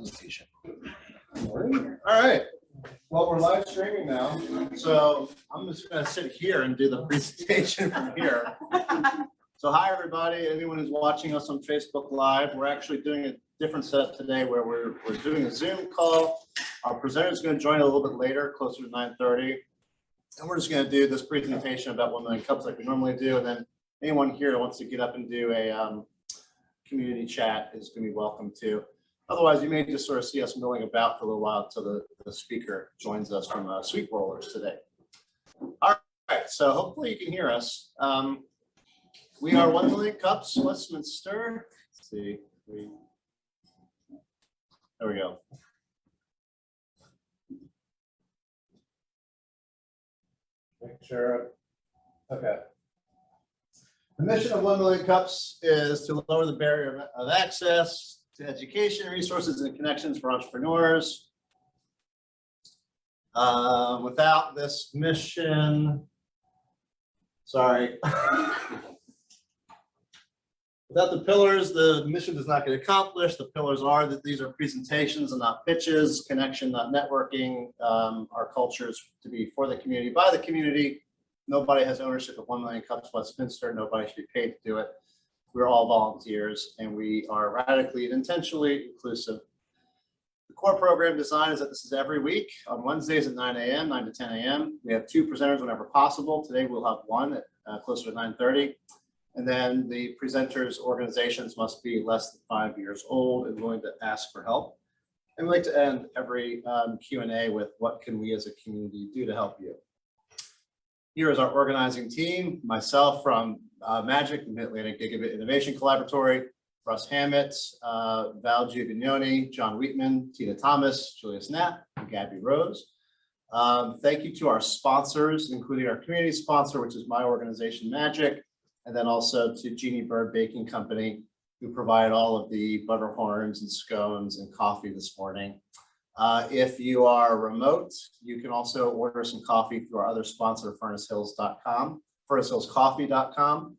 presentation. All right. Well, we're live streaming now, so I'm just going to sit here and do the presentation from here. So hi, everybody. Anyone who's watching us on Facebook Live, we're actually doing a different setup today where we're doing a Zoom call. Our presenter is going to join a little bit later, closer to 9:30. And we're just going to do this presentation about 1 million cups like we normally do. And then anyone here that wants to get up and do a community chat is going to be welcome to. Otherwise, you may just sort of see us milling about for a little while until the speaker joins us from Sweet Rollers today. All right, so hopefully you can hear us. We are 1 million cups, Westminster. Let's see. There we go. Make sure. Okay. The mission of 1 million cups is to lower the barrier of access to education, resources, and connections for entrepreneurs. Without this mission, sorry. Without the pillars, the mission does not get accomplished. The pillars are that these are presentations and not pitches, connection, not networking. Our culture is to be for the community, by the community. Nobody has ownership of 1 million cups Westminster. Nobody should be paid to do it. We're all volunteers, and we are radically and intentionally inclusive. The core program design is that this is every week on Wednesdays at 9 a.m., 9 to 10 a.m. We have 2 presenters whenever possible. Today we'll have 1 at closer to 9:30. And then the presenters' organizations must be less than 5 years old and willing to ask for help. And we like to end every Q&A with what can we as a community do to help you. Here is our organizing team, myself from Magic, the Mid-Atlantic Gigabit Innovation Collaboratory, Russ Hammett, Val Giovanni, John Wheatman, Tina Thomas, Julius Knapp, and Gabby Rose. Thank you to our sponsors, including our community sponsor, which is my organization, Magic, and then also to Jeannie Bird Baking Company, who provide all of the butter horns and scones and coffee this morning. If you are remote, you can also order some coffee through our other sponsor, furnacehills.com, furnacehillscoffee.com,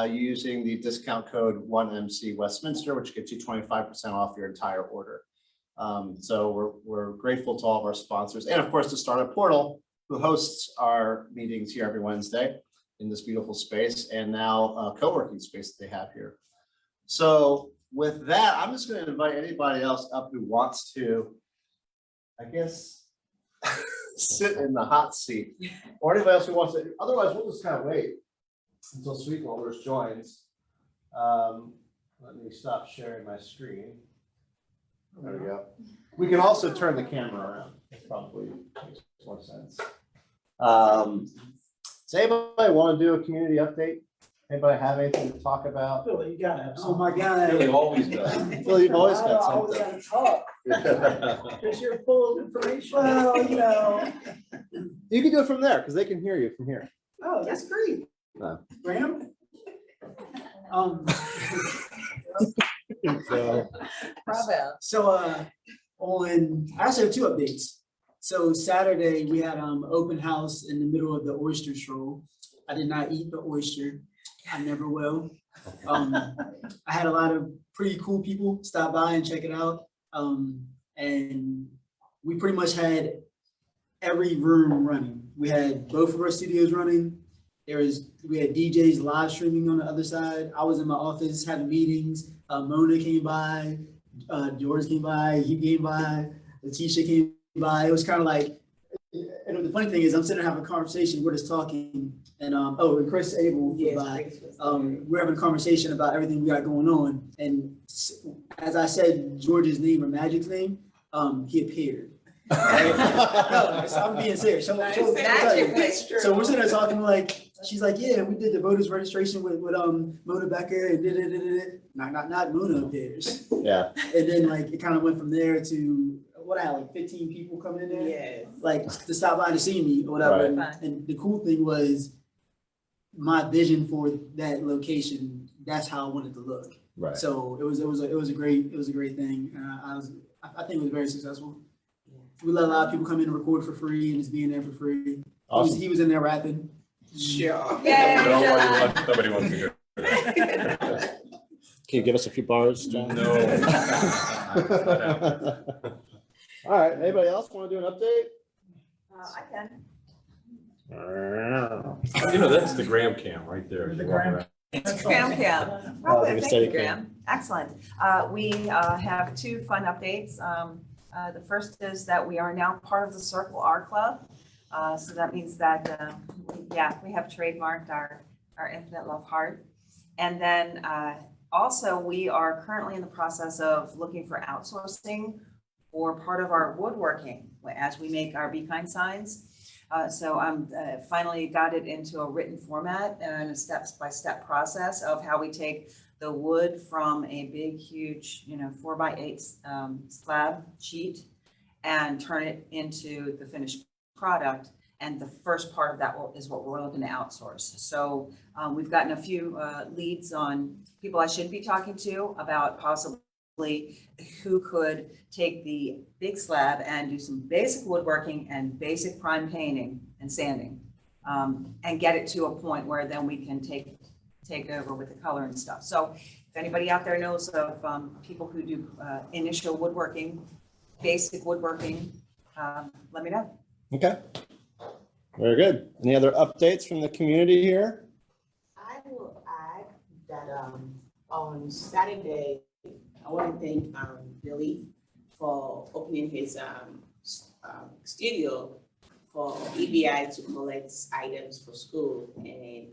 using the discount code 1MC Westminster, which gets you 25% off your entire order. So we're grateful to all of our sponsors, and of course, the Startup Portal, who hosts our meetings here every Wednesday in this beautiful space, and now co-working space that they have here. So with that, I'm just going to invite anybody else up who wants to, I guess, sit in the hot seat, or anybody else who wants to. Otherwise, we'll just kind of wait until Sweet Rollers joins. Let me stop sharing my screen. There we go. We can also turn the camera around. That probably makes more sense. Does anybody want to do a community update? Anybody have anything to talk about? Billy, you gotta have. Oh my God. Billy always does. Well, you've always got I always something. gotta talk, because you're full of information. Well, you know. You can do it from there because they can hear you from here. Oh, that's great. No. Graham? So, I actually have 2 updates. So Saturday, we had open house in the middle of the oyster stroll. I did not eat the oyster. I never will. I had a lot of pretty cool people stop by and check it out. And we pretty much had every room running. We had both of our studios running. We had DJs live streaming on the other side. I was in my office having meetings. Mona came by, George came by, he came by, Letitia came by. It was kind of like, and the funny thing is I'm sitting there having a conversation, we're just talking, and and Chris Abel was by. We're having a conversation about everything we got going on. And as I said George's name or Magic's name, he appeared. No, I'm being serious. So we're sitting there talking like, she's like, yeah, we did the voters registration with Mona Becker and not Mona appears. yeah. And then like it kind of went from there to what I had like 15 people coming in there, Yes. like to stop by to see me or whatever. Right. And the cool thing was my vision for that location. That's how I wanted to look. Right. So it was a great thing. I think it was very successful. We let a lot of people come in and record for free and just being there for free. Awesome. He was in there rapping. Sure. Nobody wants to hear that. Can you give us a few bars, John? No. All right, anybody else want to do an update? I can. You know, that's the Graham cam right there. The Graham. Graham Cam. Oh, like a Thank steady you, Graham. Excellent. We have two fun updates. The first is that we are now part of the Circle R Club. So that means that, we have trademarked our Infinite Love Heart. And then also we are currently in the process of looking for outsourcing for part of our woodworking as we make our Be Kind signs. So I'm finally got it into a written format and a step-by-step process of how we take the wood from a big, huge, 4x8 slab sheet and turn it into the finished product. And the first part of that is what we're looking to outsource. So we've gotten a few leads on people I should be talking to about possibly who could take the big slab and do some basic woodworking and basic prime painting and sanding, and get it to a point where then we can take over with the color and stuff. So if anybody out there knows of people who do initial woodworking, basic woodworking, let me know. Okay. Very good. Any other updates from the community here? I will add that on Saturday, I want to thank Billy for opening his studio for EBI to collect items for school. And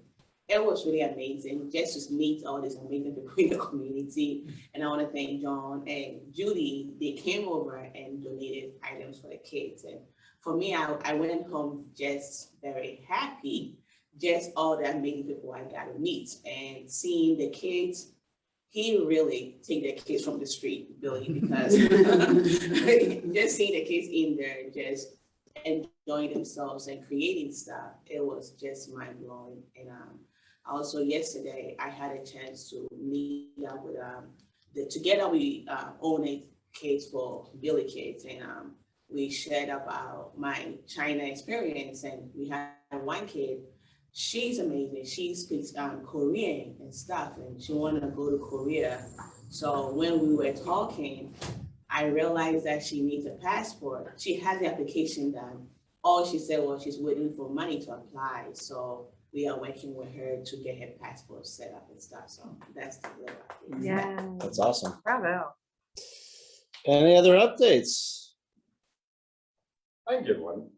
it was really amazing just to meet all these amazing people in the community. And I want to thank John and Judy. They came over and donated items for the kids. And for me, I went home just very happy, just all the amazing people I got to meet and seeing the kids. He really take the kids from the street, Billy, because just seeing the kids in there, just enjoying themselves and creating stuff, it was just mind blowing. And also yesterday, I had a chance to meet up with together we own kids for Billy Kids, and we shared about my China experience, and we had one kid. She's amazing. She speaks Korean and stuff, and she wanted to go to Korea. So when we were talking, I realized that she needs a passport. She has the application done. All she said was she's waiting for money to apply. So we are working with her to get her passport set up and stuff. So that's the little update. Yeah. That's awesome. Bravo. Any other updates? I can give one.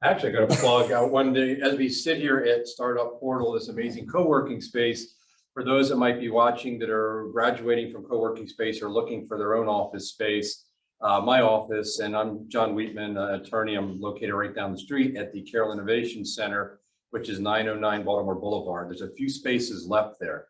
Actually, I got to plug out one day as we sit here at Startup Portal, this amazing co-working space. For those that might be watching that are graduating from co-working space or looking for their own office space, my office, and I'm John Wheatman, attorney. I'm located right down the street at the Carroll Innovation Center, which is 909 Baltimore Boulevard. There's a few spaces left there.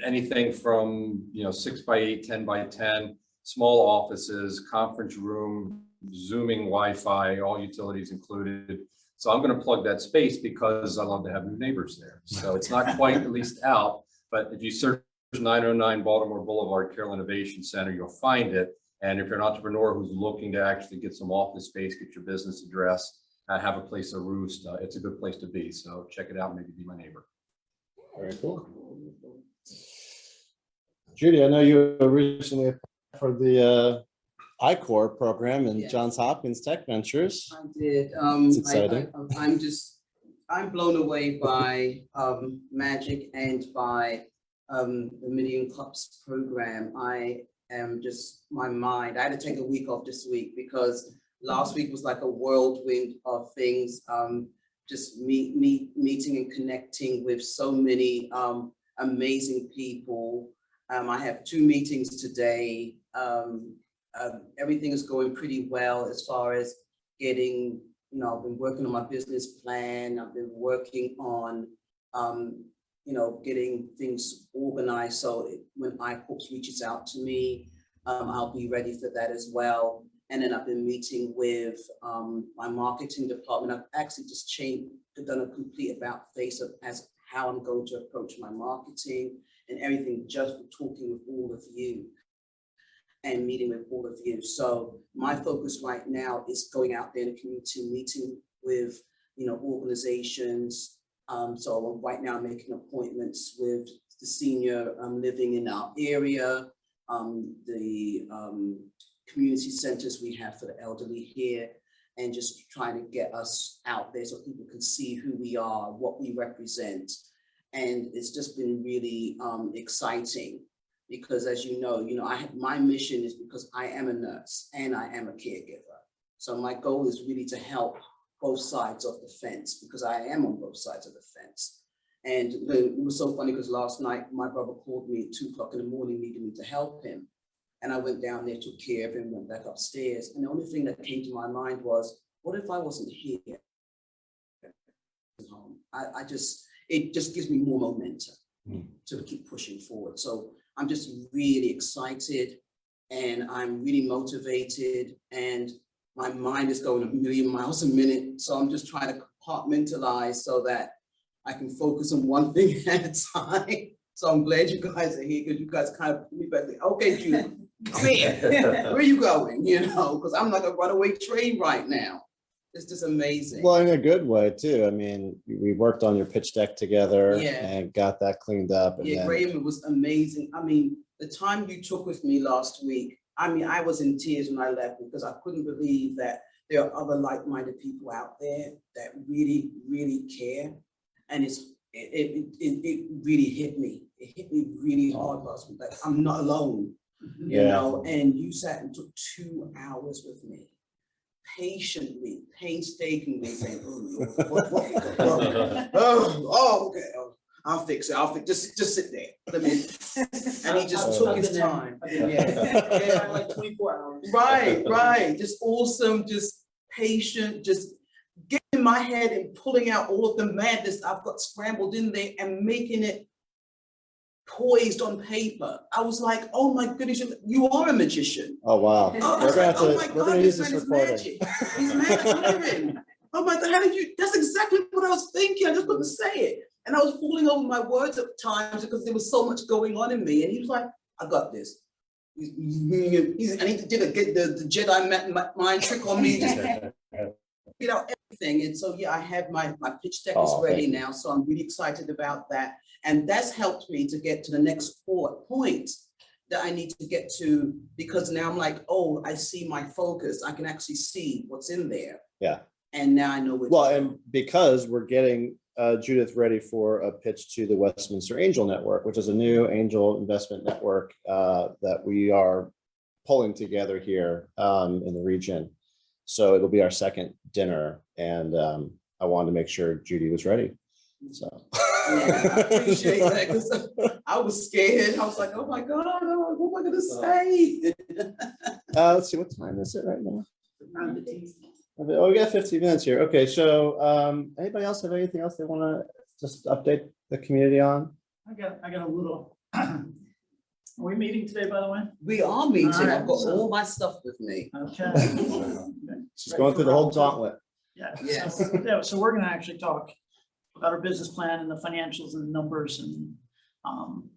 Anything from 6x8, 10x10, small offices, conference room, Zooming, Wi-Fi, all utilities included. So I'm going to plug that space because I love to have new neighbors there. So it's not quite at least out, but if you search 909 Baltimore Boulevard, Carroll Innovation Center, you'll find it. And if you're an entrepreneur who's looking to actually get some office space, get your business address, have a place to roost, it's a good place to be. So check it out, maybe be my neighbor. Very cool. Judy, I know you recently applied for the I-Core program in Yes. Johns Hopkins Tech Ventures. I did. It's exciting. I'm blown away by Magic and by the Million Cups program. I am just, my mind, I had to take a week off this week because last week was like a whirlwind of things. Just meeting and connecting with so many amazing people. I have 2 meetings today. Everything is going pretty well as far as getting, I've been working on my business plan. I've been working on, getting things organized. So when iCorps reaches out to me, I'll be ready for that as well. And then I've been meeting with my marketing department. I've actually just done a complete about face of as how I'm going to approach my marketing and everything, just for talking with all of you and meeting with all of you. So my focus right now is going out there in the community, meeting with, organizations. So right now I'm making appointments with the senior living in our area, the community centers we have for the elderly here, and just trying to get us out there so people can see who we are, what we represent. And it's just been really exciting because, as you know, my mission is because I am a nurse and I am a caregiver. So my goal is really to help both sides of the fence because I am on both sides of the fence. And it was so funny because last night my brother called me at 2 o'clock in the morning, needing me to help him. And I went down there, took care of him, went back upstairs. And the only thing that came to my mind was, what if I wasn't here? It just gives me more momentum to keep pushing forward. So I'm just really excited and I'm really motivated and my mind is going a million miles a minute. So I'm just trying to compartmentalize so that I can focus on one thing at a time. So I'm glad you guys are here because you guys kind of put me back there. Okay, Judy, come here. Where are you going? Because I'm like a runaway train right now. It's just amazing. Well, in a good way too. I mean, we worked on your pitch deck together Yeah. and got that cleaned up. And Yeah, then, Graham, it was amazing. I mean, the time you took with me last week, I mean, I was in tears when I left because I couldn't believe that there are other like-minded people out there that really, really care. And it really hit me. It hit me really hard last week. Like, I'm not alone, you Yeah. know, and you sat and took 2 hours with me. Patiently, painstakingly saying, okay, I'll fix it. Just sit there. And he just took his time. Yeah, like 24 hours. Right. Just awesome, just patient, just getting in my head and pulling out all of the madness I've got scrambled in there and making it poised on paper. I was like, oh my goodness, you are a magician. oh, wow. Oh, I We're was gonna like, have oh to, my we're God, gonna use this this man is recording. magic. He's magic. Oh my God, how did you, that's exactly what I was thinking. I just couldn't say it. And I was falling over my words at times because there was so much going on in me. And he was like, I got this. And he did the Jedi mind trick on me. Everything. And so, yeah, I have my pitch deck is ready thank you. now. So I'm really excited about that. And that's helped me to get to the next point that I need to get to, because now I'm like, oh, I see my focus. I can actually see what's in there. Yeah. And now I know where to Well, go. and because we're getting Judith ready for a pitch to the Westminster Angel Network, which is a new angel investment network that we are pulling together here in the region. So it'll be our second dinner, and I wanted to make sure Judy was ready. So Yeah, I appreciate that because I was scared. I was like, oh my God, what am I gonna say? let's see, what time is it right now? Oh, we got 15 minutes here. Okay, so anybody else have anything else they want to just update the community on? I got a little. Are we meeting today, by the way? We are meeting. All right, I've got so- all my stuff with me. Okay. She's going through the whole gauntlet. Yeah. Yes. So we're gonna actually talk about our business plan and the financials and the numbers and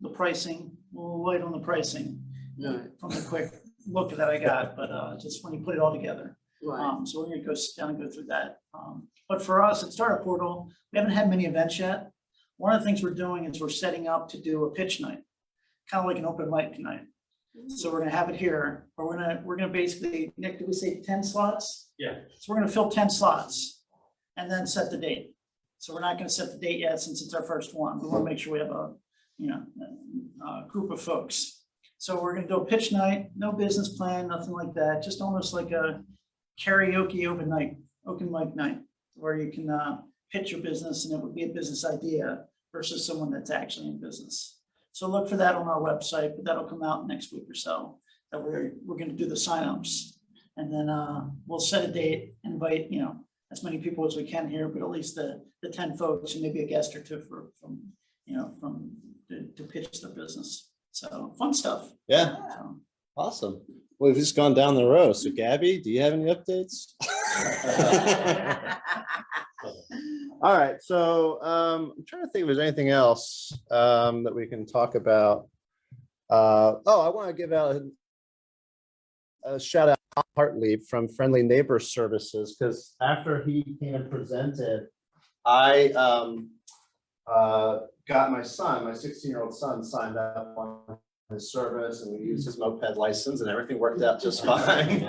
the pricing. We'll wait on the pricing Right. from the quick look that I got, but just when you put it all together. Right. So we're gonna go sit down and go through that. But for us at Startup Portal, we haven't had many events yet. One of the things we're doing is we're setting up to do a pitch night, kind of like an open mic night. So we're gonna have it here, but we're gonna basically, Nick, did we say 10 slots? Yeah. So we're gonna fill 10 slots and then set the date. So we're not gonna set the date yet since it's our first one. We wanna make sure we have a group of folks. So we're gonna do a pitch night, no business plan, nothing like that, just almost like a karaoke open mic night, where you can pitch your business and it would be a business idea versus someone that's actually in business. So look for that on our website, but that'll come out next week or so, that we're gonna do the signups. And then we'll set a date, invite, as many people as we can here, but at least the 10 folks and maybe a guest or two to pitch their business. So fun stuff. Yeah, So, awesome. Well, we've just gone down the row. So Gabby, do you have any updates? All right, so I'm trying to think if there's anything else that we can talk about. I want to give out a shout out to Hartley from Friendly Neighbor Services, because after he came and presented, I got my 16-year-old son signed up on his service, and we used his moped license, and everything worked out just fine.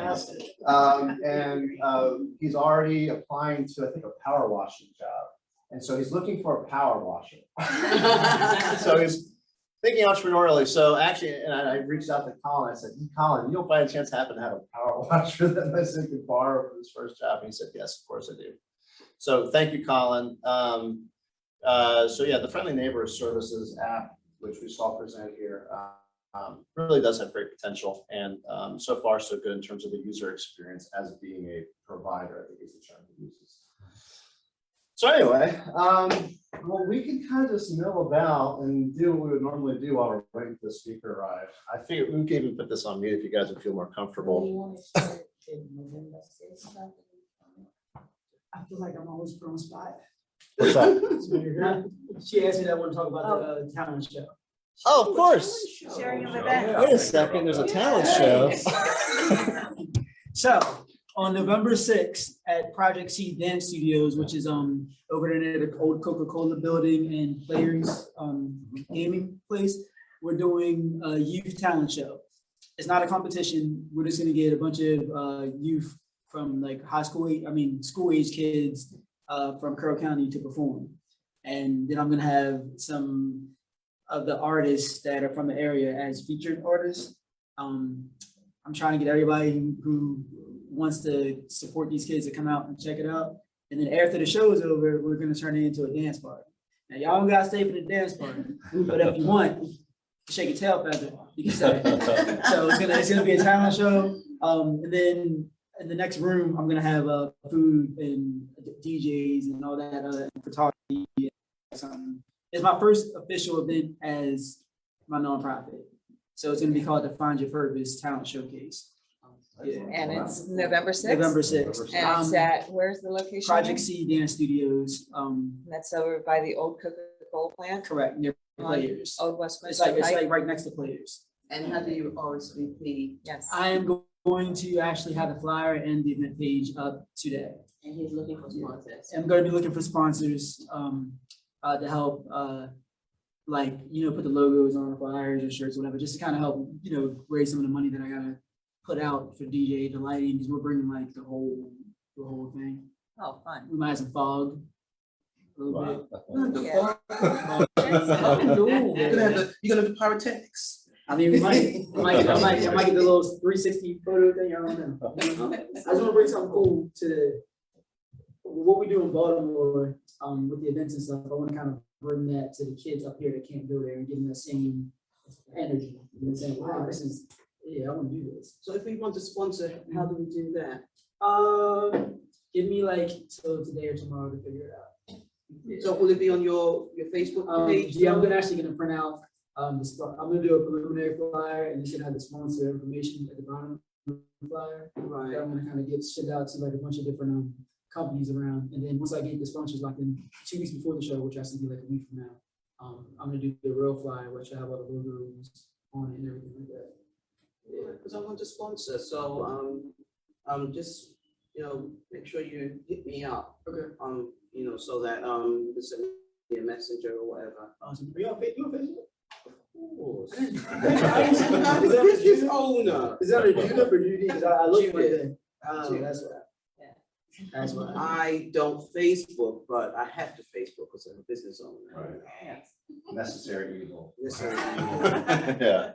He's already applying to, I think, a power washing job. And so he's looking for a power washer. So he's thinking entrepreneurially. So actually, and I reached out to Colin. I said, "Hey, Colin, you don't by any chance happen to have a power washer that my son could borrow for his first job?" And he said, "Yes, of course I do." So thank you, Colin. So yeah, the Friendly Neighbors Services app, which we saw presented here, really does have great potential. And so far, so good in terms of the user experience as being a provider, I think is the term he uses. So anyway, well, we can kind of just mill about and do what we would normally do while we're waiting for the speaker to arrive. I figured we can even put this on mute if you guys would feel more comfortable. I feel like I'm always put on spot. What's that? She asked me that I want to talk about the talent show. Oh, of course. Sharing of Oh, events. Wait a second, there's a talent show. So on November 6th at Project C Dance Studios, which is over there near the old Coca-Cola building and Players gaming place, we're doing a youth talent show. It's not a competition. We're just gonna get a bunch of youth from like school age kids from Carroll County to perform. And then I'm gonna have some of the artists that are from the area as featured artists. I'm trying to get everybody who wants to support these kids to come out and check it out. And then after the show is over, we're gonna turn it into a dance party. Now y'all don't gotta stay for the dance party, but if you want, shake your tail feather, you can stay. So it's gonna be a talent show. And then in the next room, I'm gonna have food and DJs and all that photography. It's my first official event as my nonprofit. So it's gonna be called the Find Your Purpose Talent Showcase. Yeah. And it's November 6th? November 6th. And it's at, where's the location? Project C Dance Studios, That's over by the old Coca-Cola plant? correct, near On Players. Old It's Westminster like Pike? right next to Players. And how do you RSVP? Yes. I am going to actually have the flyer and the event page up today. And he's looking for sponsors. I'm gonna be looking for sponsors to help put the logos on the flyers or shirts, whatever, just to kind of help, raise some of the money that I gotta put out for DJ, the lighting, because we're bringing like the whole thing. Oh, fun. We might have some fog. A little bit. Yeah. You're gonna have the pyrotechnics. I mean, I might get the little 360 photo thing, I don't know. I just wanna bring something cool to what we do in Baltimore, with the events and stuff. I wanna kind of bring that to the kids up here that can't go there and give them the same energy. And saying, wow, I wanna do this. So if we want to sponsor, how do we do that? Give me like till today or tomorrow to figure it out. So will it be on your Facebook page? Yeah, I'm gonna print out, I'm gonna do a preliminary flyer and it's gonna have the sponsor information at the bottom of the flyer. Right. That I'm gonna kind of get shipped out to like a bunch of different companies around. And then once I get the sponsors locked in 2 weeks before the show, which has to be like a week from now, I'm gonna do the real flyer, which I have all the logos on it and everything like that. Yeah, because I want to sponsor, so, just, make sure you hit me up. Okay. So that, you can send me a messenger or whatever. Awesome. Are you on Facebook? Of course. I didn't- I'm a business owner. Is that a Judith or Judy? Because I look for Judith. it. Oh, that's why. Yeah. That's why. I don't Facebook, but I have to Facebook because I'm a business owner. Necessary evil. Listen, Yeah.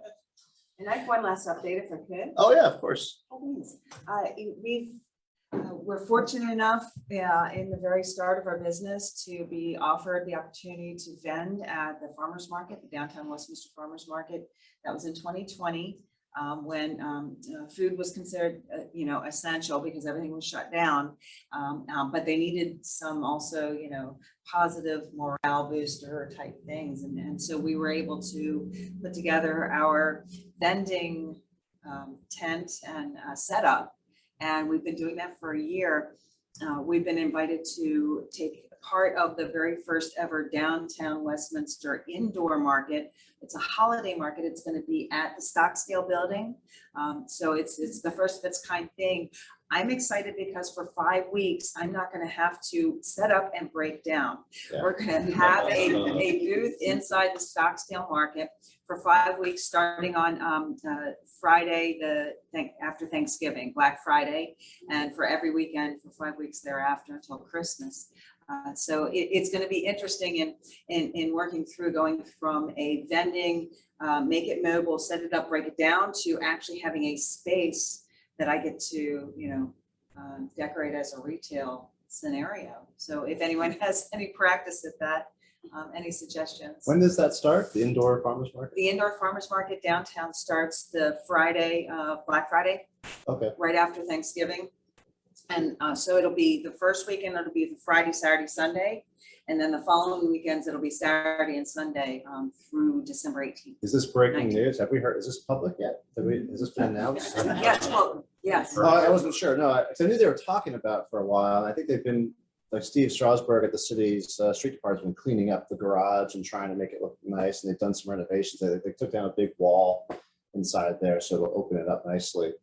And I have one last update if I could. Oh, yeah, of course. Please. We're fortunate enough in the very start of our business to be offered the opportunity to vend at the farmer's market, the downtown Westminster Farmers Market. That was in 2020 when food was considered, essential because everything was shut down. But they needed some also, positive morale booster type things. And so we were able to put together our vending tent and setup. And we've been doing that for a year. We've been invited to take part of the very first ever downtown Westminster indoor market. It's a holiday market. It's going to be at the Stocksdale building. So it's the first of its kind thing. I'm excited because for 5 weeks, I'm not going to have to set up and break down. Yeah. We're going to have a booth inside the Stocksdale market for 5 weeks, starting on Friday, after Thanksgiving, Black Friday, and for every weekend for 5 weeks thereafter until Christmas. So it's going to be interesting in working through going from a vending, make it mobile, set it up, break it down, to actually having a space that I get to, decorate as a retail scenario. So if anyone has any practice at that, any suggestions? When does that start? The indoor farmers market? The indoor farmers market downtown starts the Friday, Black Friday, Okay. right after Thanksgiving. And so it'll be the first weekend, it'll be the Friday, Saturday, Sunday. And then the following weekends, it'll be Saturday and Sunday through December 18th. Is this breaking news? Have we heard, is this public yet? Has this been announced? Yes, well, yes. I wasn't sure. No, I knew they were talking about it for a while. I think they've been, like Steve Strasburg at the city's street department's been cleaning up the garage and trying to make it look nice. And they've done some renovations. They took down a big wall inside there, so it'll open it up nicely.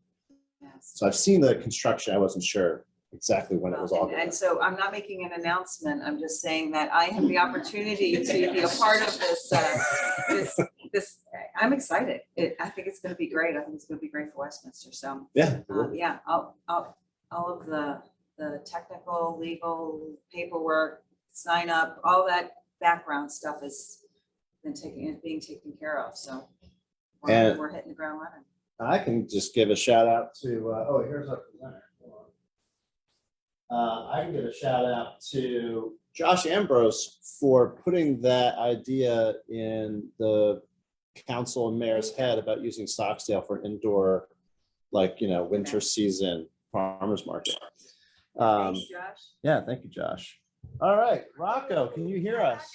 Yes. So I've seen the construction. I wasn't sure exactly when it was all. And so I'm not making an announcement. I'm just saying that I have the opportunity to be a part of this. I'm excited. I think it's going to be great. I think it's going to be great for Westminster. So Yeah. yeah, all of the technical, legal paperwork, sign up, all that background stuff is being taken care of. So we're hitting the ground running. I can just give a shout out to, here's our presenter. I can give a shout out to Josh Ambrose for putting that idea in the council and mayor's head about using Stocksdale for indoor, winter season farmers market. Thanks, Josh. Yeah, thank you, Josh. All right, Rocco, can you hear us?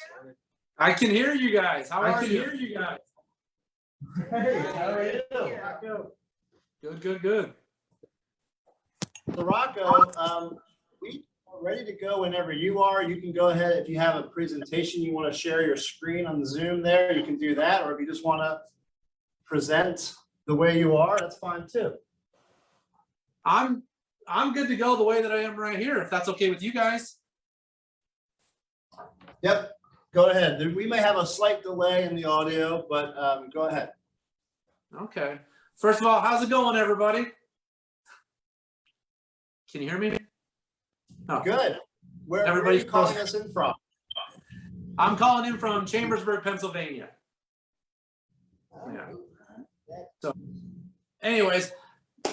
I can hear you guys. How are you? Hey, how are you? Good. So Rocco, we are ready to go whenever you are. You can go ahead. If you have a presentation, you want to share your screen on the Zoom there, you can do that. Or if you just want to present the way you are, that's fine too. I'm good to go the way that I am right here, if that's okay with you guys. Yep, go ahead. We may have a slight delay in the audio, but go ahead. Okay. First of all, how's it going, everybody? Can you hear me? Oh. Good. Where are you calling us in from? I'm calling in from Chambersburg, Pennsylvania. Yeah. So, anyways,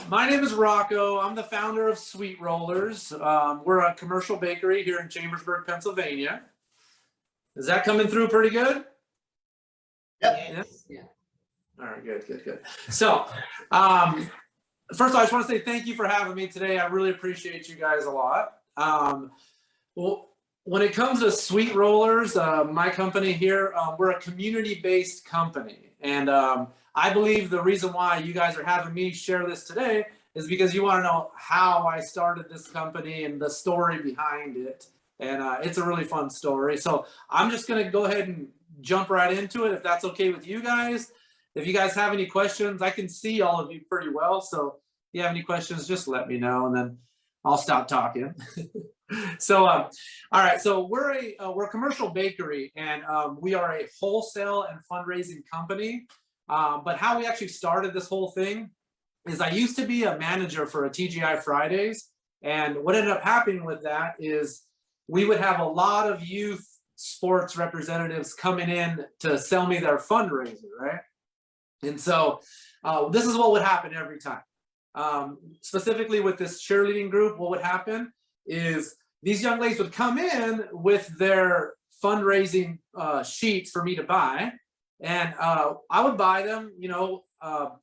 my name is Rocco. I'm the founder of Sweet Rollers. We're a commercial bakery here in Chambersburg, Pennsylvania. Is that coming through pretty good? Yep. Yeah. All right, good. So, first of all, I just want to say thank you for having me today. I really appreciate you guys a lot. Well, when it comes to Sweet Rollers, my company here, we're a community-based company. And I believe the reason why you guys are having me share this today is because you want to know how I started this company and the story behind it. And it's a really fun story. So I'm just going to go ahead and jump right into it, if that's okay with you guys. If you guys have any questions, I can see all of you pretty well. So if you have any questions, just let me know and then I'll stop talking. So, all right. So we're a commercial bakery and we are a wholesale and fundraising company. But how we actually started this whole thing is I used to be a manager for a TGI Fridays. And what ended up happening with that is we would have a lot of youth sports representatives coming in to sell me their fundraiser, right? And so this is what would happen every time. Specifically with this cheerleading group, what would happen is these young ladies would come in with their fundraising sheets for me to buy. And I would buy them,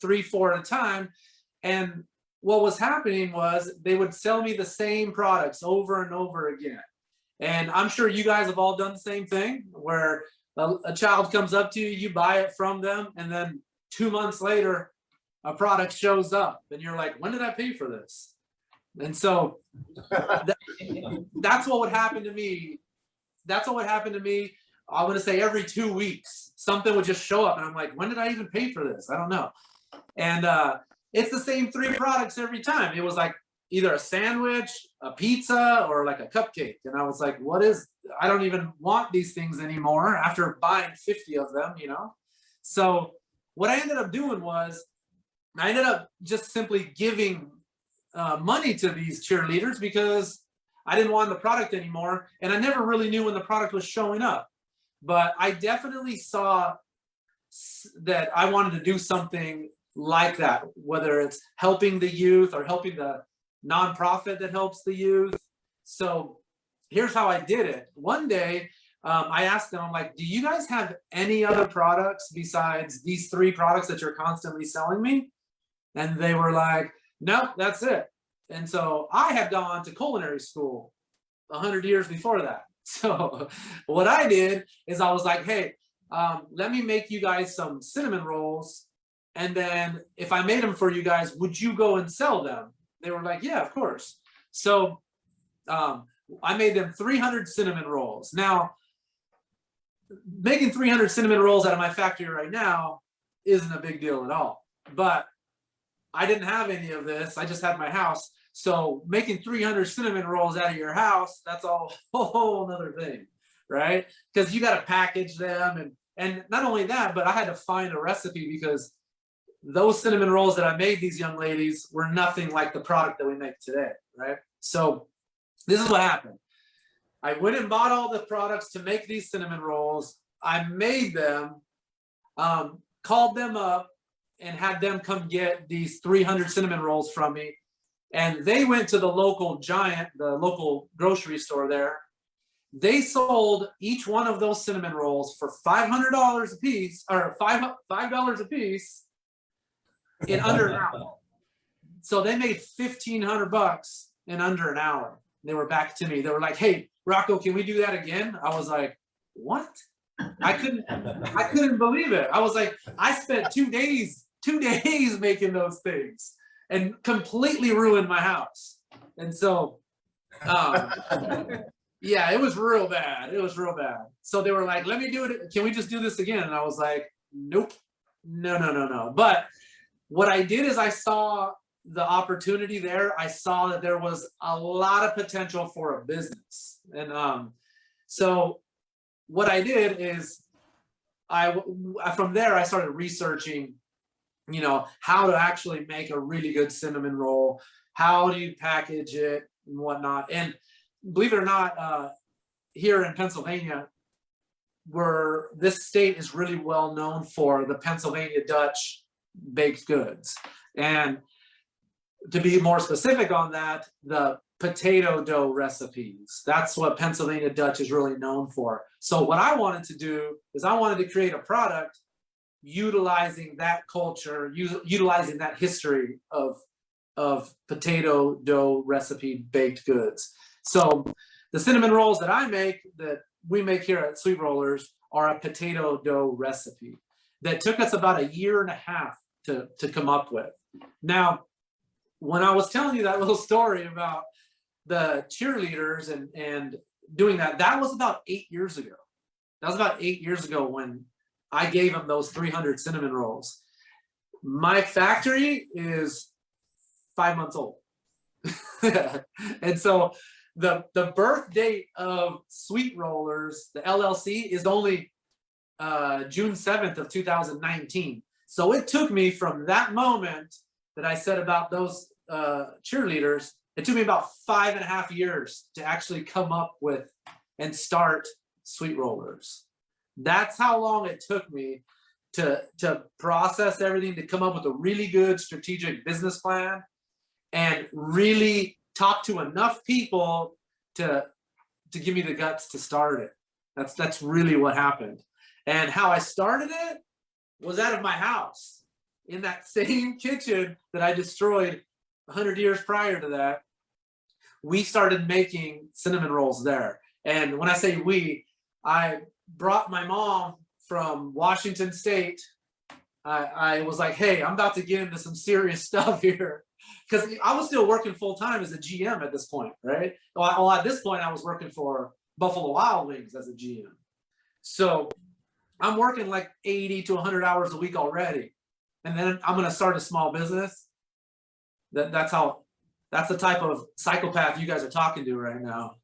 3, 4 at a time. And what was happening was they would sell me the same products over and over again. And I'm sure you guys have all done the same thing where a child comes up to you, you buy it from them, and then 2 months later, a product shows up and you're like, when did I pay for this? And so that's what would happen to me that's what would happen to me. I want to say every 2 weeks, something would just show up, and I'm like, when did I even pay for this? I don't know. And it's the same 3 products every time. It was like either a sandwich, a pizza, or like a cupcake. And I was like, I don't even want these things anymore after buying 50 of them, you know? So what I ended up doing was I ended up just simply giving money to these cheerleaders because I didn't want the product anymore. And I never really knew when the product was showing up. But I definitely saw that I wanted to do something like that, whether it's helping the youth or helping the nonprofit that helps the youth. So here's how I did it. One day, I asked them, I'm like, do you guys have any other products besides these 3 products that you're constantly selling me? And they were like, no, that's it. And so I had gone to culinary school 100 years before that. So what I did is I was like, hey, let me make you guys some cinnamon rolls. And then if I made them for you guys, would you go and sell them? They were like, yeah, of course. So I made them 300 cinnamon rolls. Now, making 300 cinnamon rolls out of my factory right now isn't a big deal at all. But I didn't have any of this. I just had my house. So making 300 cinnamon rolls out of your house, that's a whole other thing, right? Because you got to package them. And not only that, but I had to find a recipe because those cinnamon rolls that I made these young ladies were nothing like the product that we make today, right? So this is what happened. I went and bought all the products to make these cinnamon rolls. I made them, called them up, and had them come get these 300 cinnamon rolls from me. And they went to the local Giant, the local grocery store there. They sold each one of those cinnamon rolls for $500 a piece, or $5 a piece, in under an hour. So they made $1,500 in under an hour. They were back to me. They were like, hey, Rocco, can we do that again? I was like, what? I couldn't believe it. I was like, I spent 2 days making those things and completely ruined my house. And so, yeah, it was real bad. It was real bad. So they were like, let me do it. Can we just do this again? And I was like, nope, no. But what I did is I saw the opportunity there. I saw that there was a lot of potential for a business. And so what I did is from there, I started researching, you know, how to actually make a really good cinnamon roll. How do you package it and whatnot? And believe it or not, here in Pennsylvania, this state is really well known for the Pennsylvania Dutch baked goods. And to be more specific on that, the potato dough recipes. That's what Pennsylvania Dutch is really known for. So what I wanted to do is I wanted to create a product utilizing that culture, utilizing that history of potato dough recipe baked goods. So the cinnamon rolls that we make here at Sweet Rollers are a potato dough recipe that took us about 1.5 years to come up with. Now, when I was telling you that little story about the cheerleaders and doing that was about 8 years ago. That was about 8 years ago when I gave them those 300 cinnamon rolls. My factory is 5 months old. And so the birth date of Sweet Rollers, the LLC, is only June 7th of 2019. So it took me from that moment that I said about those cheerleaders, it took me about 5.5 years to actually come up with and start Sweet Rollers. That's how long it took me to process everything, to come up with a really good strategic business plan and really talk to enough people to give me the guts to start it. That's really what happened. And how I started it was out of my house in that same kitchen that I destroyed 100 years prior to that. We started making cinnamon rolls there. And when I say we, I brought my mom from Washington State. I was like, hey, I'm about to get into some serious stuff here. Because I was still working full time as a GM at this point, right? Well, at this point, I was working for Buffalo Wild Wings as a GM. So I'm working like 80 to 100 hours a week already. And then I'm going to start a small business. That's the type of psychopath you guys are talking to right now.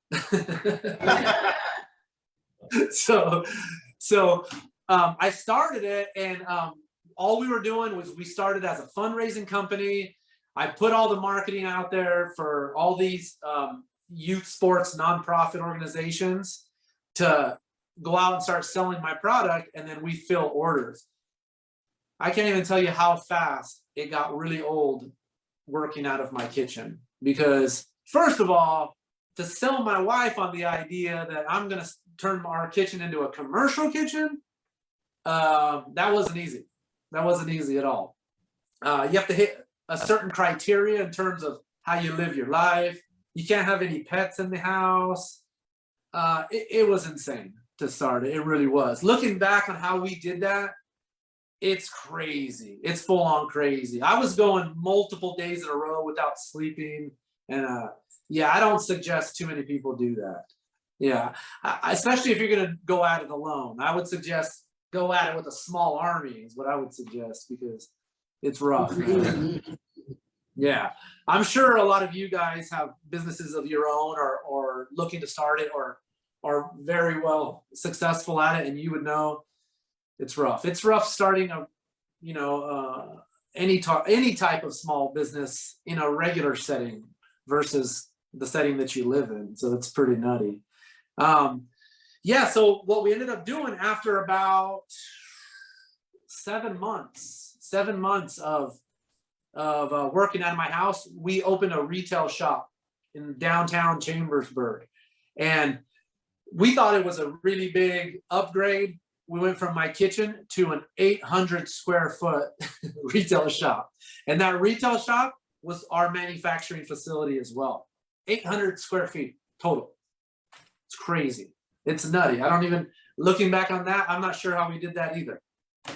So I started it, and all we were doing was we started as a fundraising company. I put all the marketing out there for all these youth sports nonprofit organizations to go out and start selling my product, and then we fill orders. I can't even tell you how fast it got really old working out of my kitchen, because first of all, to sell my wife on the idea that I'm going to turn our kitchen into a commercial kitchen, that wasn't easy. That wasn't easy at all. You have to hit a certain criteria in terms of how you live your life. You can't have any pets in the house. It was insane to start it. It really was. Looking back on how we did that, it's crazy. It's full on crazy. I was going multiple days in a row without sleeping. And yeah, I don't suggest too many people do that. Yeah, especially if you're going to go at it alone. I would suggest go at it with a small army is what I would suggest, because it's rough. Yeah, I'm sure a lot of you guys have businesses of your own, or looking to start it, or are very well successful at it, and you would know it's rough. It's rough starting any type of small business in a regular setting versus the setting that you live in. So it's pretty nutty. Yeah. So what we ended up doing after about 7 months of working out of my house, we opened a retail shop in downtown Chambersburg, and we thought it was a really big upgrade. We went from my kitchen to an 800 square foot retail shop. And that retail shop was our manufacturing facility as well. 800 square feet total. It's crazy. It's nutty. Looking back on that, I'm not sure how we did that either.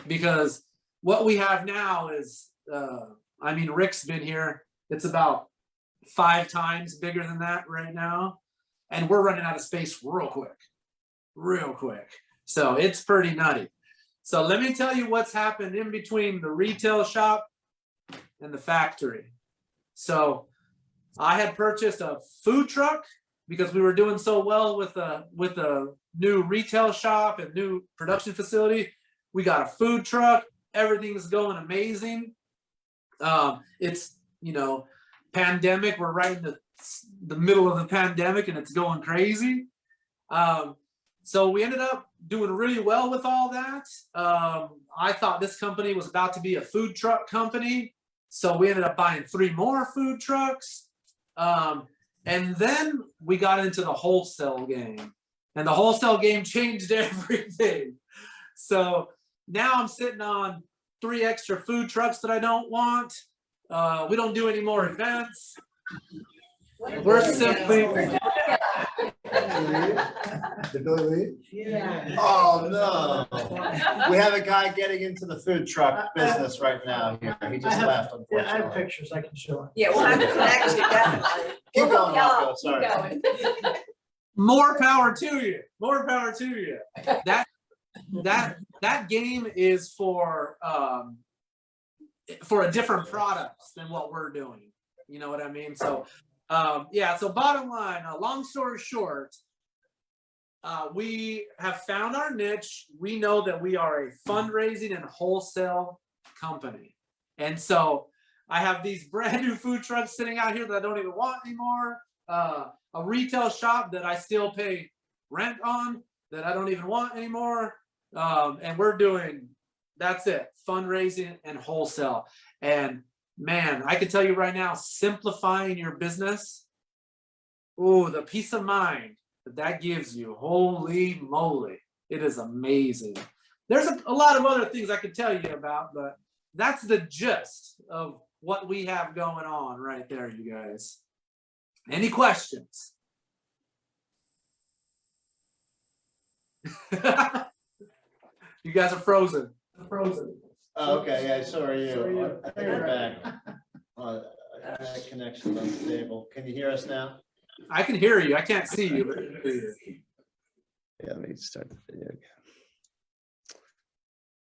Because what we have now is, Rick's been here. It's about 5 times bigger than that right now. And we're running out of space real quick. So it's pretty nutty. So let me tell you what's happened in between the retail shop and the factory. So I had purchased a food truck because we were doing so well with a new retail shop and new production facility. We got a food truck. Everything's going amazing. It's, pandemic. We're right in the middle of the pandemic, and it's going crazy. So we ended up doing really well with all that. I thought this company was about to be a food truck company. So we ended up buying 3 more food trucks. And then we got into the wholesale game. And the wholesale game changed everything. So now I'm sitting on 3 extra food trucks that I don't want. We don't do any more events. We're simply... Did Billy leave? Yeah. Oh, no. We have a guy getting into the food truck business right now here. He just left, Yeah, I have unfortunately. pictures I can show. Yeah, we'll have to connect you definitely. Keep going, Yeah, Rocco, keep sorry. going. More power to you. More power to you. That game is for a different product than what we're doing. You know what I mean? So so bottom line, long story short, we have found our niche. We know that we are a fundraising and wholesale company. And so I have these brand new food trucks sitting out here that I don't even want anymore. A retail shop that I still pay rent on that I don't even want anymore. And we're doing, that's it, fundraising and wholesale. And man, I can tell you right now, simplifying your business, the peace of mind that gives you, holy moly, it is amazing. There's a lot of other things I could tell you about, but that's the gist of what we have going on right there, you guys. Any questions? You guys are frozen. Okay, yeah, so are So are you. you. I think we're back. I had connection on the table. Can you hear us now? I can hear you. I can't see you. But I can hear you. Yeah, let me start the video again.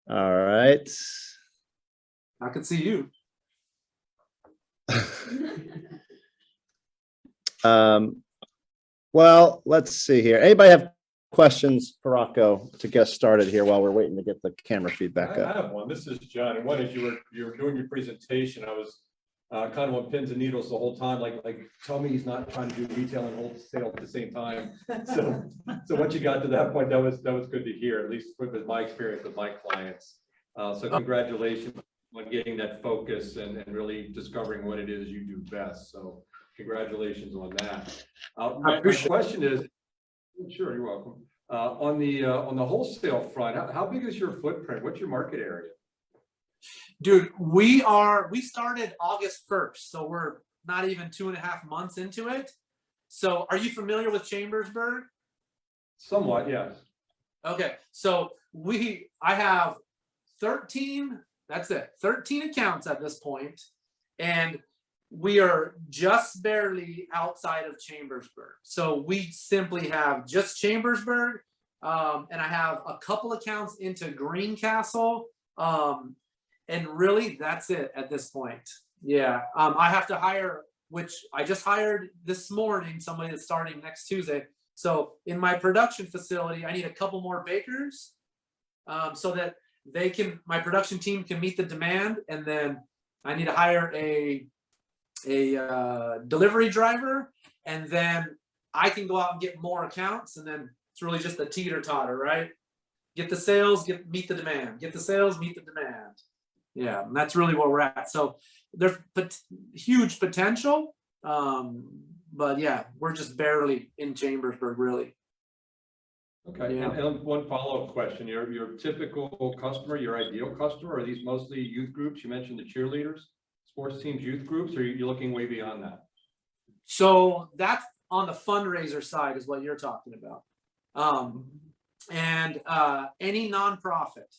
All right. I can see you. Well, let's see here. Anybody have questions for Rocco to get started here while we're waiting to get the camera feedback I up? have one. This is John. And one is you were doing your presentation. I was kind of on pins and needles the whole time, like tell me he's not trying to do retail and wholesale at the same time. So once you got to that point, that was good to hear, at least with my experience with my clients. So congratulations on getting that focus and really discovering what it is you do best. So congratulations on that. My question is, sure, you're welcome. On the wholesale front, how big is your footprint? What's your market area? Dude, we started August 1st, so we're not even 2.5 months into it. So are you familiar with Chambersburg? Somewhat, yes. Okay, so I have 13, that's it, 13 accounts at this point, and we are just barely outside of Chambersburg. So we simply have just Chambersburg, and I have a couple accounts into Greencastle, and really that's it at this point. Yeah, I have to hire, which I just hired this morning, somebody that's starting next Tuesday. So in my production facility, I need a couple more bakers, so that my production team can meet the demand, and then I need to hire a delivery driver, and then I can go out and get more accounts, and then it's really just a teeter-totter, right? Get the sales, meet the demand. Get the sales, meet the demand. Yeah, and that's really where we're at. So there's huge potential, but yeah, we're just barely in Chambersburg, really. Okay, Yeah. and one follow-up question. Your typical customer, your ideal customer, are these mostly youth groups? You mentioned the cheerleaders, sports teams, youth groups, or you're looking way beyond that? So that's on the fundraiser side is what you're talking about. And any nonprofit.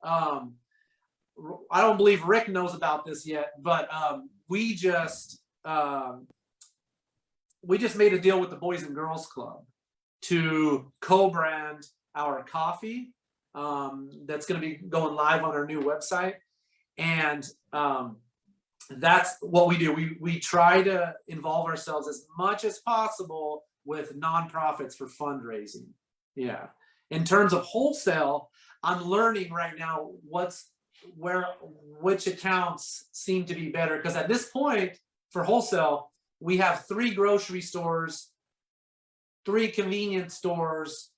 I don't believe Rick knows about this yet, but we just made a deal with the Boys and Girls Club to co-brand our coffee. That's going to be going live on our new website, and that's what we do. We try to involve ourselves as much as possible with nonprofits for fundraising. Yeah. In terms of wholesale, I'm learning right now which accounts seem to be better, because at this point for wholesale, we have 3 grocery stores, 3 convenience stores,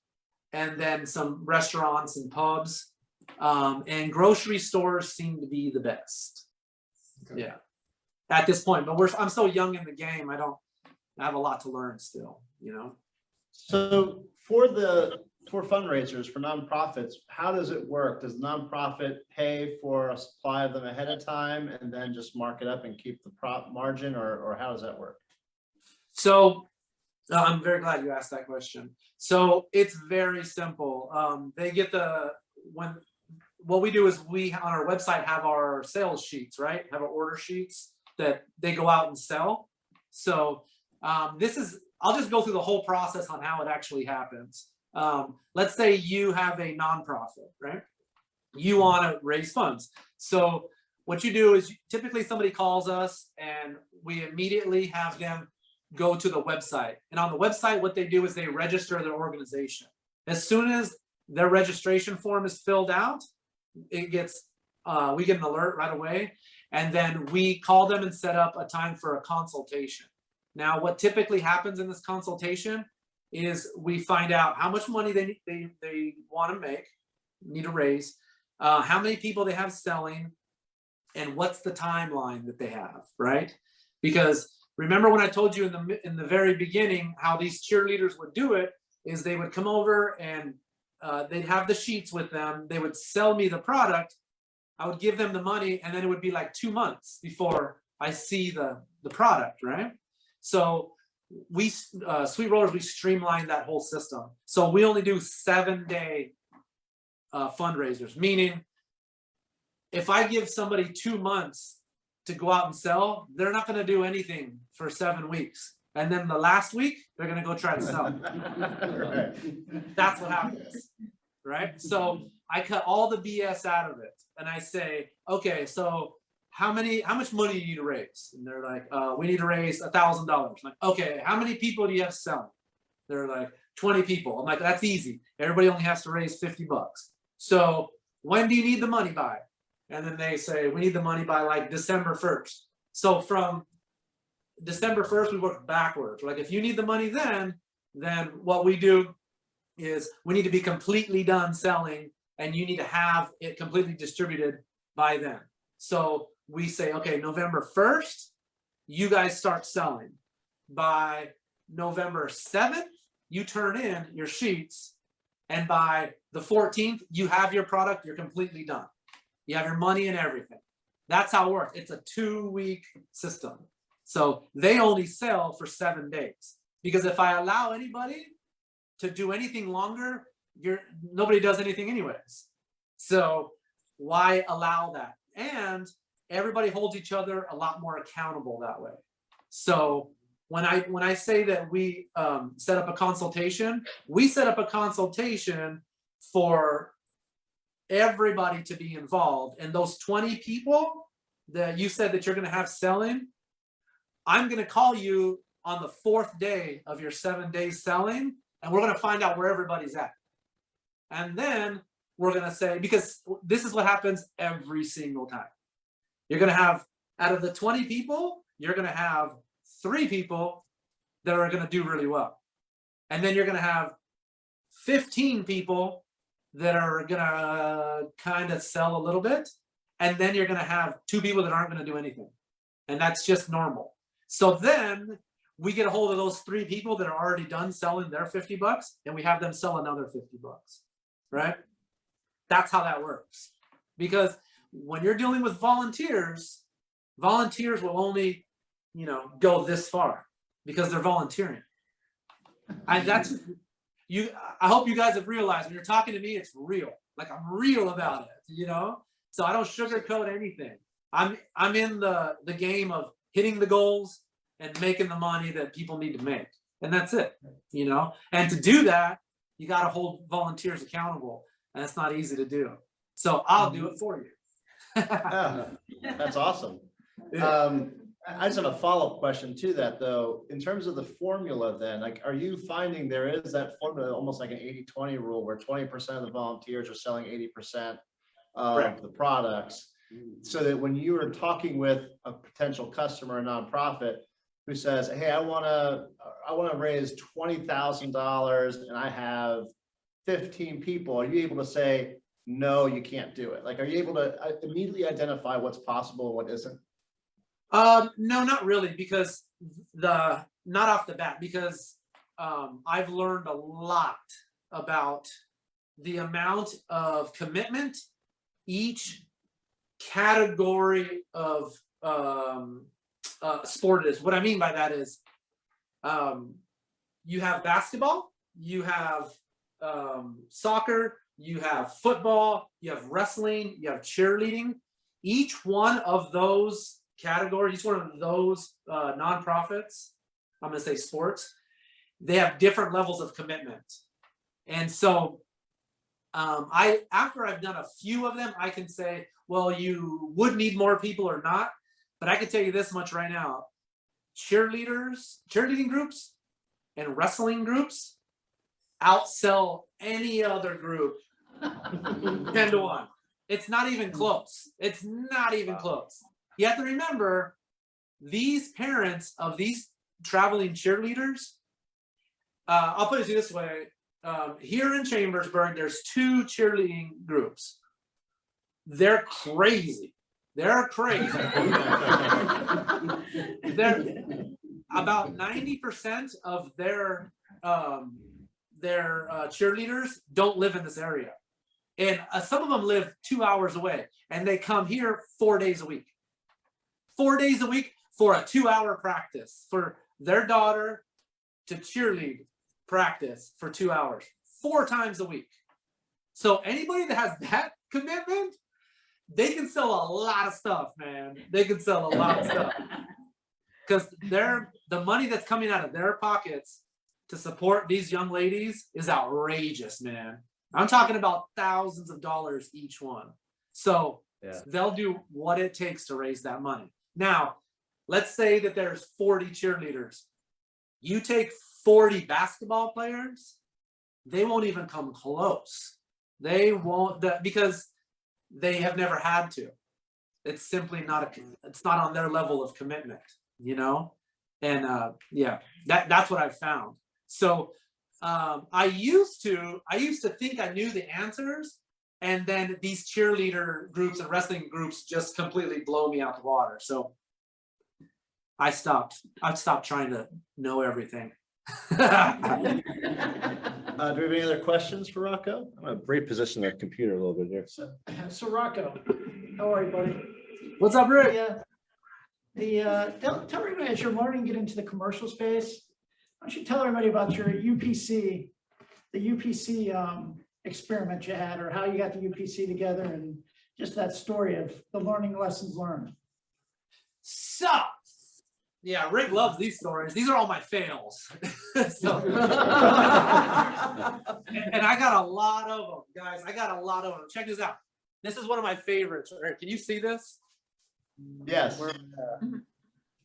and then some restaurants and pubs. And grocery stores seem to be the best. Okay. Yeah, at this point, but I'm so young in the game. I have a lot to learn still, you know? So for fundraisers, for nonprofits, how does it work? Does the nonprofit pay for a supply of them ahead of time and then just mark it up and keep the margin, or how does that work? So I'm very glad you asked that question. So it's very simple. They get what we do is we on our website have our sales sheets, right? Have our order sheets that they go out and sell. So I'll just go through the whole process on how it actually happens. Let's say you have a nonprofit, right? You want to raise funds. So what you do is typically somebody calls us and we immediately have them go to the website. And on the website, what they do is they register their organization. As soon as their registration form is filled out, we get an alert right away. And then we call them and set up a time for a consultation. Now, what typically happens in this consultation is we find out how much money they want to need to raise, how many people they have selling, and what's the timeline that they have, right? Because remember when I told you in the very beginning how these cheerleaders would do it is they would come over and they'd have the sheets with them. They would sell me the product. I would give them the money, and then it would be like 2 months before I see the product, right? So we Sweet Rollers, we streamlined that whole system. So we only do 7-day fundraisers, meaning if I give somebody 2 months to go out and sell, they're not going to do anything for 7 weeks. And then the last week, they're gonna go try to sell it. Right. That's what happens, right? So I cut all the BS out of it and I say, okay, so how much money do you need to raise? And they're like, we need to raise $1,000. Like, okay, how many people do you have selling? They're like, 20 people. I'm like, that's easy. Everybody only has to raise $50. So when do you need the money by? And then they say, we need the money by like December 1st. So from December 1st, we work backwards. Like if you need the money then what we do is we need to be completely done selling and you need to have it completely distributed by then. So we say, okay, November 1st, you guys start selling. By November 7th, you turn in your sheets. And by the 14th, you have your product, you're completely done. You have your money and everything. That's how it works. It's a 2-week system. So they only sell for 7 days. Because if I allow anybody to do anything longer, nobody does anything anyways. So why allow that? And everybody holds each other a lot more accountable that way. So when I say that we set up a consultation, we set up a consultation for everybody to be involved. And those 20 people that you said that you're going to have selling, I'm going to call you on the 4th day of your 7 days selling, and we're going to find out where everybody's at. And then we're going to say, because this is what happens every single time. You're going to have, out of the 20 people, you're going to have 3 people that are going to do really well. And then you're going to have 15 people that are going to kind of sell a little bit. And then you're going to have 2 people that aren't going to do anything. And that's just normal. So then we get a hold of those 3 people that are already done selling their $50 and we have them sell another $50, right? That's how that works. Because when you're dealing with volunteers will only, go this far because they're volunteering. I hope you guys have realized when you're talking to me, it's real. Like I'm real about it, So I don't sugarcoat anything. I'm in the game of hitting the goals and making the money that people need to make. And that's it, And to do that, you got to hold volunteers accountable. And it's not easy to do. So I'll do it for you. Yeah, that's awesome. I just have a follow-up question to that though. In terms of the formula then, like, are you finding there is that formula almost like an 80-20 rule where 20% of the volunteers are selling 80% of Correct. the products? So that when you are talking with a potential customer, a nonprofit who says, hey, I want to raise $20,000 and I have 15 people, are you able to say, no, you can't do it? Like, are you able to immediately identify what's possible and what isn't? No, not really, because not off the bat, because I've learned a lot about the amount of commitment each category of sport is. What I mean by that is you have basketball, you have soccer, you have football, you have wrestling, you have cheerleading. Each one of those categories, each one of those nonprofits, I'm going to say sports, they have different levels of commitment. And so after I've done a few of them, I can say, well, you would need more people or not. But I can tell you this much right now. Cheerleading groups and wrestling groups outsell any other group 10-1. It's not even close. It's not even close. You have to remember, these parents of these traveling cheerleaders, I'll put it this way. Here in Chambersburg, there's 2 cheerleading groups. They're crazy. They're crazy. They're about 90% of their cheerleaders don't live in this area. And some of them live 2 hours away and they come here 4 days a week. 4 days a week for a 2-hour practice for their daughter to cheerlead practice for 2 hours, 4 times a week. So anybody that has that commitment, they can sell a lot of stuff, man. They can sell a lot of stuff because the money that's coming out of their pockets to support these young ladies is outrageous, man. I'm talking about thousands of dollars each one. So Yeah. they'll do what it takes to raise that money. Now, let's say that there's 40 cheerleaders. You take 40 basketball players, they won't even come close. They won't, because they have never had to. It's simply it's not on their level of commitment, you know? And yeah, that's what I've found. So I used to think I knew the answers, and then these cheerleader groups and wrestling groups just completely blow me out the water. So I've stopped trying to know everything. Do we have any other questions for Rocco? I'm gonna reposition the computer a little bit here. So Rocco, how are you, buddy? What's up, Rick? Tell everybody as you're learning to get into the commercial space, why don't you tell everybody about your UPC, the UPC experiment you had, or how you got the UPC together, and just that story of the learning lessons learned. So, yeah, Rick loves these stories. These are all my fails. So, and I got a lot of them, guys. I got a lot of them. Check this out. This is one of my favorites. Can you see this? Yes.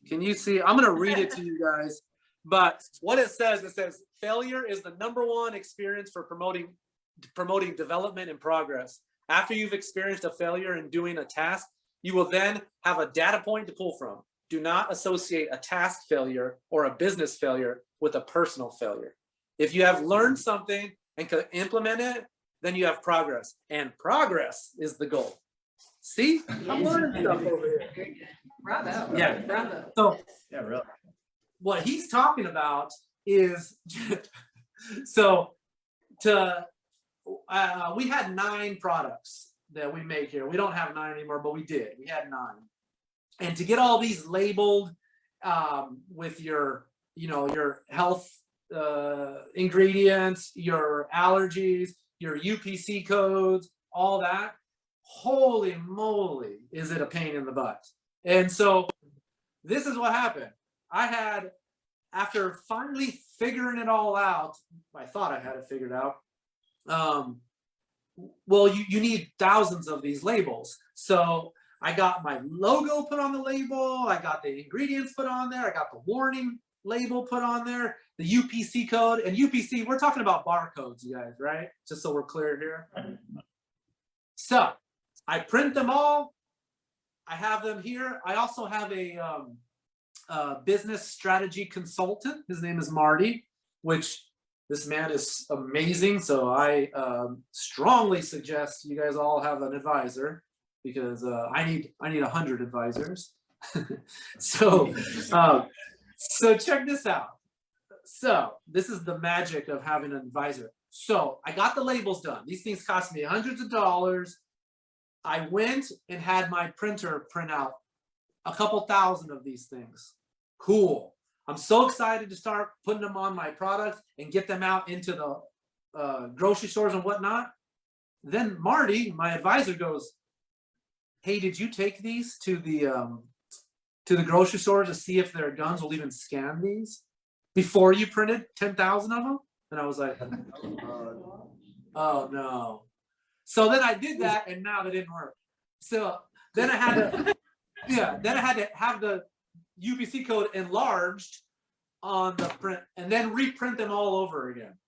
Can you see? I'm going to read it to you guys. But what it says, failure is the #1 experience for promoting development and progress. After you've experienced a failure in doing a task, you will then have a data point to pull from. Do not associate a task failure or a business failure with a personal failure. If you have learned something and can implement it, then you have progress, and progress is the goal. See, I'm learning stuff over here. Bravo. Yeah. Bravo. So Yeah, really. what he's talking about is, we had 9 products that we make here. We don't have 9 anymore, but we did. We had 9. And to get all these labeled with your health ingredients, your allergies, your UPC codes, all that, holy moly, is it a pain in the butt. And so this is what happened. After finally figuring it all out, I thought I had it figured out. Well, you need thousands of these labels. So I got my logo put on the label. I got the ingredients put on there. I got the warning label put on there, the UPC code. And UPC, we're talking about barcodes, you guys, right? Just so we're clear here. So I print them all. I have them here. I also have a business strategy consultant. His name is Marty, which this man is amazing. So I strongly suggest you guys all have an advisor, because I need 100 advisors. So check this out. So this is the magic of having an advisor. So I got the labels done. These things cost me hundreds of dollars. I went and had my printer print out a couple thousand of these things. Cool. I'm so excited to start putting them on my products and get them out into the grocery stores and whatnot. Then Marty, my advisor, goes, "Hey, did you take these to the grocery store to see if their guns will even scan these before you printed 10,000 of them?" And I was like, "Oh no." So then I did that, and now that didn't work. So then I had to, then I had to have the UPC code enlarged on the print and then reprint them all over again.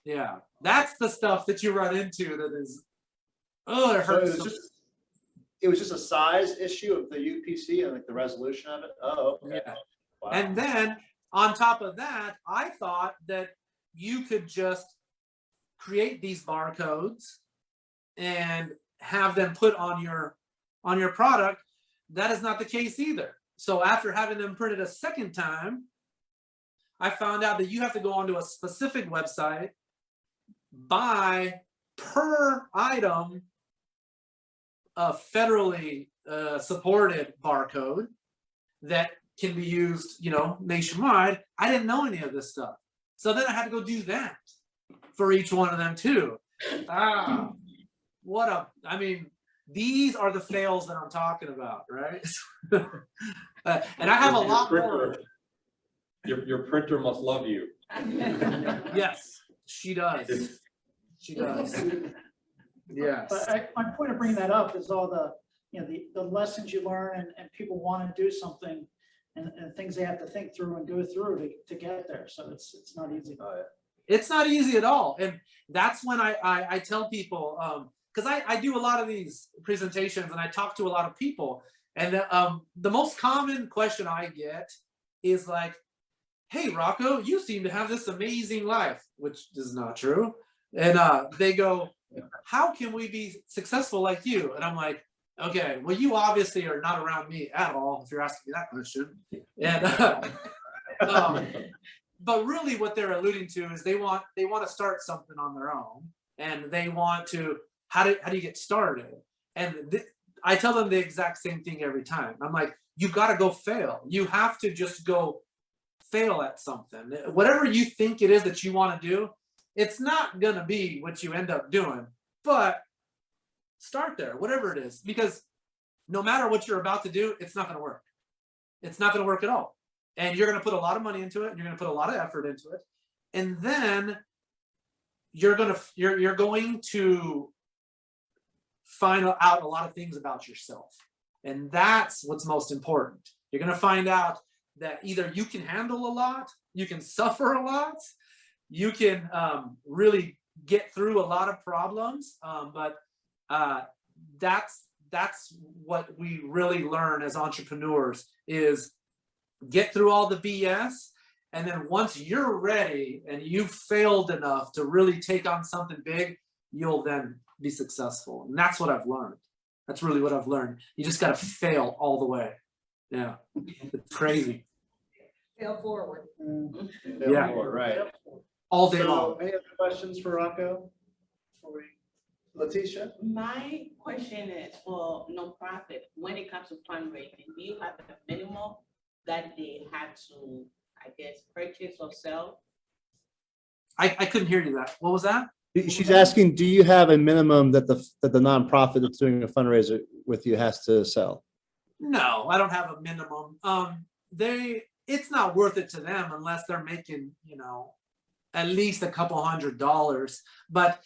Yeah, that's the stuff that you run into that is, it hurts. It was just a size issue of the UPC and like the resolution of it. Oh, okay. Yeah. Wow. And then on top of that, I thought that you could just create these barcodes and have them put on your product. That is not the case either. So after having them printed a second time, I found out that you have to go onto a specific website, buy per item a federally supported barcode that can be used, nationwide. I didn't know any of this stuff. So then I had to go do that for each one of them too. These are the fails that I'm talking about, right? And I have a lot more. Your printer must love you. Yes, she does. She does. Yes. But my point of bringing that up is all the, the lessons you learn and people want to do something and things they have to think through and go through to get there. So it's not easy. It's not easy at all. And that's when I tell people, because I do a lot of these presentations and I talk to a lot of people. And the most common question I get is like, hey, Rocco, you seem to have this amazing life, which is not true. And they go, how can we be successful like you? And I'm like, okay, well, you obviously are not around me at all if you're asking me that question. And but really what they're alluding to is they want to start something on their own, and they want to, how do you get started? And I tell them the exact same thing every time. I'm like, you got to go fail. You have to just go fail at something. Whatever you think it is that you want to do, it's not going to be what you end up doing, but start there, whatever it is, because no matter what you're about to do, it's not going to work. It's not going to work at all. And you're going to put a lot of money into it, and you're going to put a lot of effort into it. And then you're going to find out a lot of things about yourself. And that's what's most important. You're going to find out that either you can handle a lot, you can suffer a lot, you can really get through a lot of problems. But that's what we really learn as entrepreneurs is get through all the BS. And then once you're ready and you've failed enough to really take on something big, you'll then be successful. And that's what I've learned. That's really what I've learned. You just got to fail all the way. Yeah. It's crazy. Fail forward. Yeah. Right. All day So, long. any other questions for Rocco? Letitia? My question is for nonprofit, when it comes to fundraising, do you have a minimum that they have to, I guess, purchase or sell? I couldn't hear you that. What was that? She's asking, do you have a minimum that the nonprofit that's doing a fundraiser with you has to sell? No, I don't have a minimum. It's not worth it to them unless they're making, at least a couple $100. But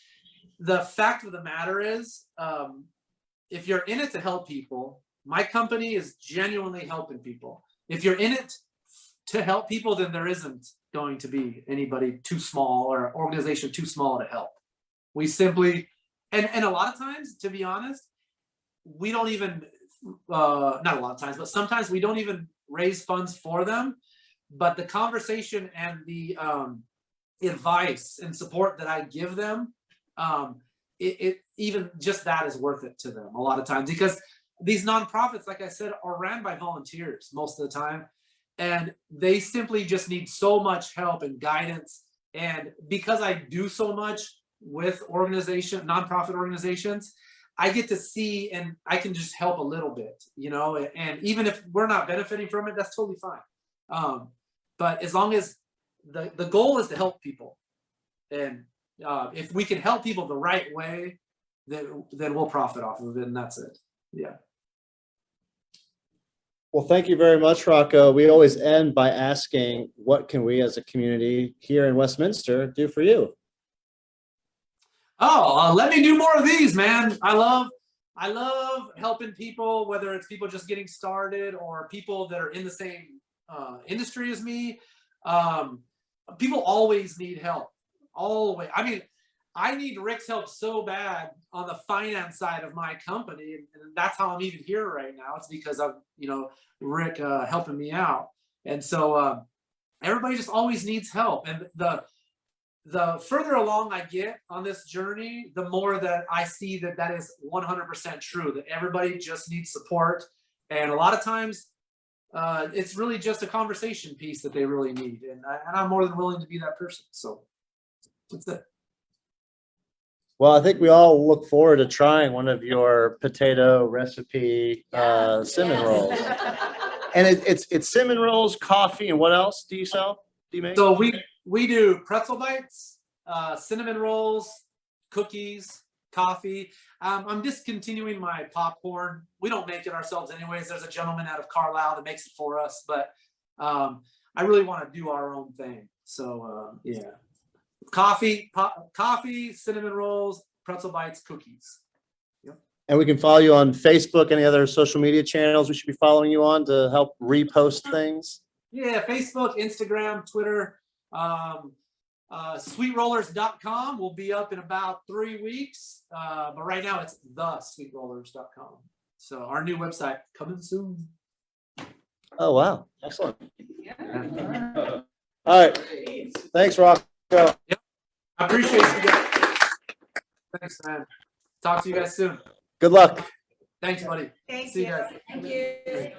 the fact of the matter is, if you're in it to help people, my company is genuinely helping people. If you're in it to help people, then there isn't going to be anybody too small or organization too small to help. We simply, and a lot of times, to be honest, we don't even, not a lot of times, but sometimes we don't even raise funds for them. But the conversation and the advice and support that I give them, it even just that is worth it to them a lot of times, because these nonprofits, like I said, are ran by volunteers most of the time, and they simply just need so much help and guidance. And because I do so much with nonprofit organizations, I get to see and I can just help a little bit, and even if we're not benefiting from it, that's totally fine. But as long as the goal is to help people, and if we can help people the right way, then we'll profit off of it, and that's it. Yeah. Well, thank you very much, Rocco. We always end by asking, what can we as a community here in Westminster do for you? Oh, let me do more of these, man. I love helping people, whether it's people just getting started or people that are in the same industry as me. People always need help. Always. I mean, I need Rick's help so bad on the finance side of my company, and that's how I'm even here right now. It's because of Rick helping me out, and so everybody just always needs help. And the further along I get on this journey, the more that I see that is 100% true. That everybody just needs support, and a lot of times it's really just a conversation piece that they really need, and I'm more than willing to be that person. So that's it. Well, I think we all look forward to trying one of your potato recipe cinnamon rolls. And it's cinnamon rolls, coffee, and what else do you sell? Do you make? So we do pretzel bites, cinnamon rolls, cookies, coffee. I'm discontinuing my popcorn. We don't make it ourselves anyways. There's a gentleman out of Carlisle that makes it for us, but I really want to do our own thing. So yeah, coffee, cinnamon rolls, pretzel bites, cookies. And we can follow you on Facebook, any other social media channels we should be following you on to help repost things? Yeah, Facebook, Instagram, Twitter. Sweetrollers.com will be up in about 3 weeks. But right now it's thesweetrollers.com. So our new website coming soon. Oh, wow. Excellent. All right. Thanks, Rocco. I appreciate you guys. Thanks, man. Talk to you guys soon. Good luck. Thanks, buddy. Thank See you you. guys. Thank you.